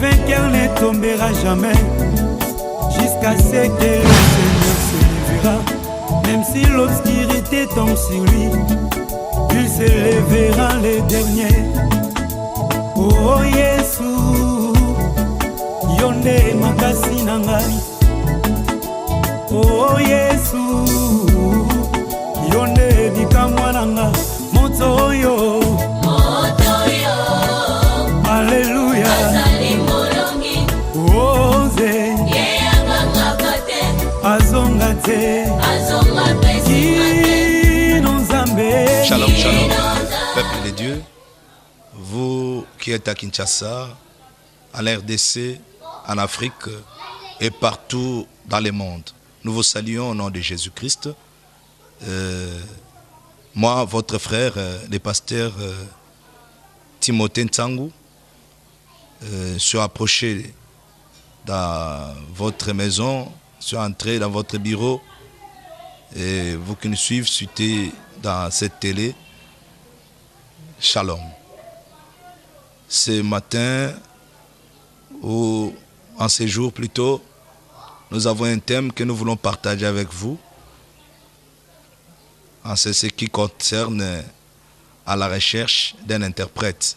vainqueur ne tombera jamais, jusqu'à ce que le Seigneur se lèvera. Même si l'obscurité tombe sur lui, il se lèvera le dernier. Oh Yesu, yonde makasi na ngai. Oh Yesu, yonde bikamwa na nga. Moto oyo, Alléluia. Oze, azonga te. Shalom, shalom, peuple de Dieu. Vous qui êtes à Kinshasa, à l'RDC, en Afrique et partout dans le monde, nous vous saluons au nom de Jésus-Christ. Moi, votre frère, le pasteur Timothée Ntsangou, suis approché dans votre maison, suis entré dans votre bureau, et vous qui nous suivez dans cette télé, Shalom. Ce matin, ou en ces jours plutôt, nous avons un thème que nous voulons partager avec vous, en ce qui concerne à la recherche d'un interprète.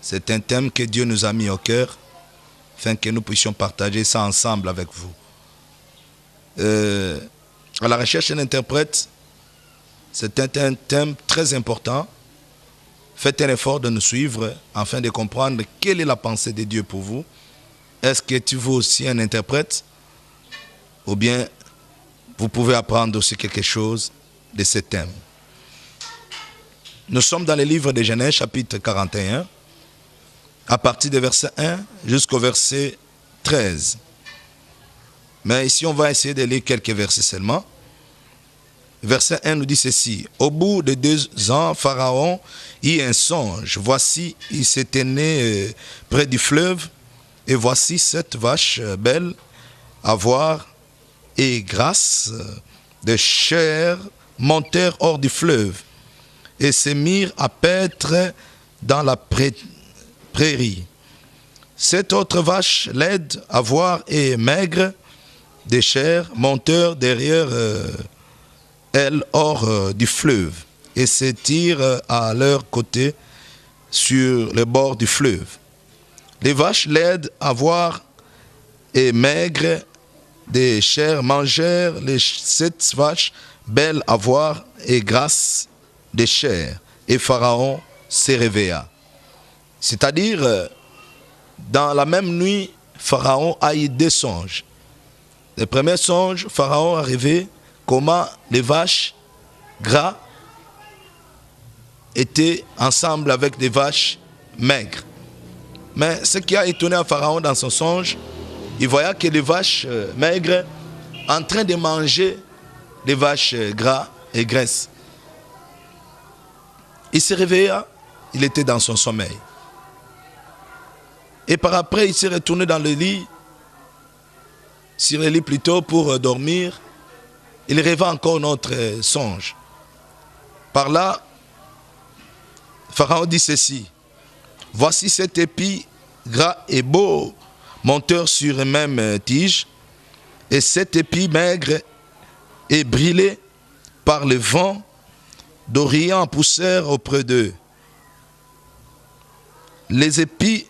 C'est un thème que Dieu nous a mis au cœur, afin que nous puissions partager ça ensemble avec vous. À la recherche d'un interprète, c'est un thème très important. Faites un effort de nous suivre afin de comprendre quelle est la pensée de Dieu pour vous. Est-ce que tu veux aussi un interprète? Ou bien vous pouvez apprendre aussi quelque chose de ce thème. Nous sommes dans le livre de Genèse, chapitre 41, à partir du verset 1 jusqu'au verset 13. Mais ici, on va essayer de lire quelques versets seulement. Verset 1 nous dit ceci. Au bout de 2 ans, Pharaon eut un songe. Voici, il s'était né près du fleuve. Et voici 7 vaches belles à voir et grasses de chair montèrent hors du fleuve et se mirent à paître dans la prairie. 7 autres vaches laides à voir et maigres de chair montèrent derrière elles hors du fleuve et se tirent à leur côté sur le bord du fleuve. Les vaches laides à voir et maigres de chair mangèrent les 7 vaches belles à voir et grasses de chair. Et Pharaon se réveilla. C'est-à-dire, dans la même nuit, Pharaon a eu 2 songes. Le premier songe, Pharaon a rêvé comment les vaches gras étaient ensemble avec des vaches maigres. Mais ce qui a étonné à Pharaon dans son songe, il voyait que les vaches maigres en train de manger les vaches gras et graisses. Il se réveilla, il était dans son sommeil. Et par après, il s'est retourné dans le lit, sur le lit plutôt pour dormir. Il rêva encore un autre songe. Par là, Pharaon dit ceci. Voici 7 épis gras et beaux monteurs sur une même tige, et 7 épis maigres et brûlés par le vent d'Orient poussèrent auprès d'eux. Les épis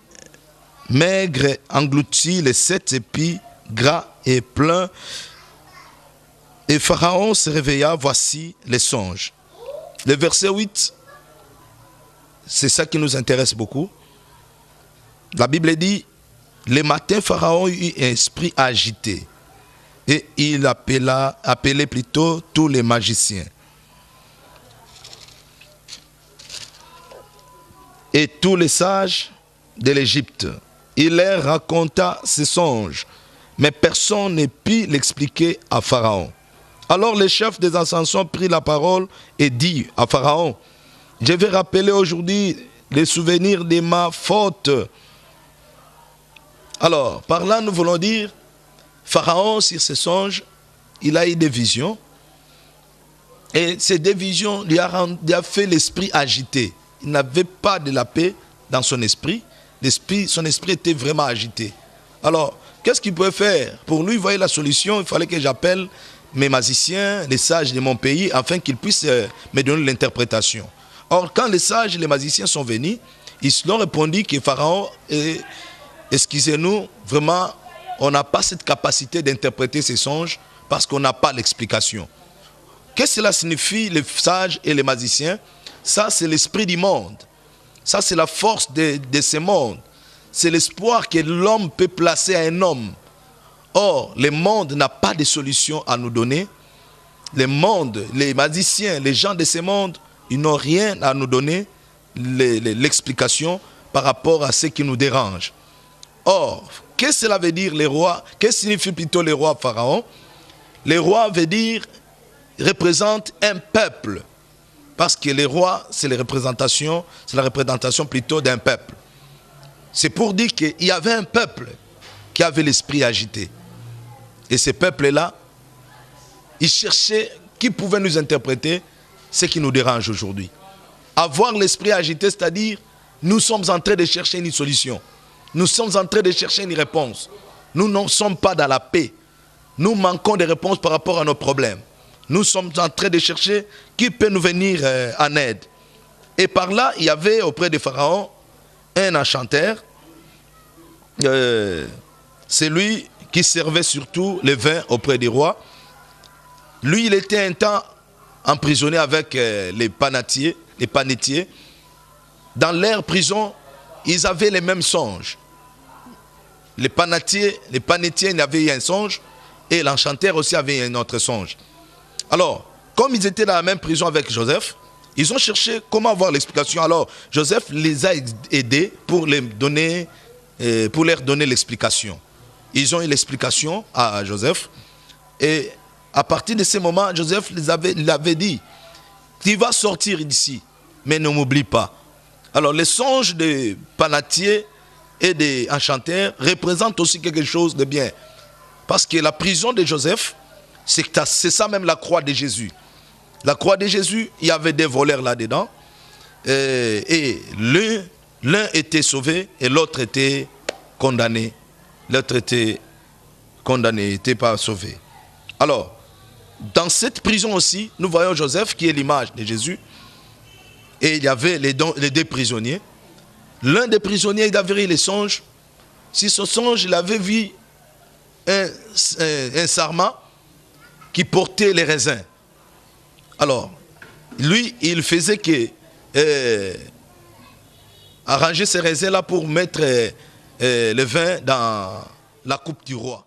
maigres engloutis les 7 épis gras et pleins, et Pharaon se réveilla, voici les songes. Le verset 8, c'est ça qui nous intéresse beaucoup. La Bible dit, le matin, Pharaon eut un esprit agité et il appelait plutôt tous les magiciens et tous les sages de l'Égypte. Il leur raconta ses songes, mais personne ne put l'expliquer à Pharaon. Alors le chef des ascensions prit la parole et dit à Pharaon, je vais rappeler aujourd'hui les souvenirs de ma faute. Alors, par là, nous voulons dire, Pharaon, sur ses songes, il a eu des visions. Et ces 2 visions lui a fait l'esprit agité. Il n'avait pas de la paix dans son esprit. son esprit était vraiment agité. Alors, qu'est-ce qu'il pouvait faire? Pour lui, il voyait la solution, il fallait que j'appelle mes magiciens, les sages de mon pays, afin qu'ils puissent me donner l'interprétation. Or, quand les sages et les magiciens sont venus, ils leur ont répondu que Pharaon, excusez-nous, vraiment, on n'a pas cette capacité d'interpréter ces songes parce qu'on n'a pas l'explication. Qu'est-ce que cela signifie, les sages et les magiciens? Ça, c'est l'esprit du monde. Ça, c'est la force de ce monde. C'est l'espoir que l'homme peut placer à un homme. Or, le monde n'a pas de solution à nous donner. Le monde, les magiciens, les gens de ce monde, ils n'ont rien à nous donner, l'explication par rapport à ce qui nous dérange. Or, qu'est-ce que cela veut dire les rois? Qu'est-ce que signifie plutôt les rois Pharaon? Les rois veut dire, représente un peuple. Parce que les rois, c'est la représentation plutôt d'un peuple. C'est pour dire qu'il y avait un peuple qui avait l'esprit agité. Et ce peuple-là, il cherchait qui pouvait nous interpréter ce qui nous dérange aujourd'hui. Avoir l'esprit agité, c'est-à-dire, nous sommes en train de chercher une solution. Nous sommes en train de chercher une réponse. Nous ne sommes pas dans la paix. Nous manquons de réponses par rapport à nos problèmes. Nous sommes en train de chercher qui peut nous venir en aide. Et par là, il y avait auprès de Pharaon un enchanteur. C'est lui qui servait surtout le vin auprès des rois. Lui, il était un temps emprisonné avec les panetiers. Dans leur prison, ils avaient les mêmes songes. Les panetiers avaient un songe et l'enchanteur aussi avait un autre songe. Alors, comme ils étaient dans la même prison avec Joseph, ils ont cherché comment avoir l'explication. Alors, Joseph les a aidés pour leur donner l'explication. Ils ont eu l'explication à Joseph. Et à partir de ce moment, Joseph l'avait dit, tu vas sortir d'ici, mais ne m'oublie pas. Alors, les songes des panetiers et des enchanteurs représentent aussi quelque chose de bien. Parce que la prison de Joseph, c'est ça même la croix de Jésus. La croix de Jésus, il y avait des voleurs là-dedans. Et l'un était sauvé et l'autre était condamné. L'autre était condamné, n'était pas sauvé. Alors, dans cette prison aussi, nous voyons Joseph qui est l'image de Jésus. Et il y avait les deux prisonniers. L'un des prisonniers, il avait vu les songes. Si ce songe, il avait vu un sarment qui portait les raisins. Alors, lui, il faisait que arranger ces raisins-là pour mettre le vin dans la coupe du roi.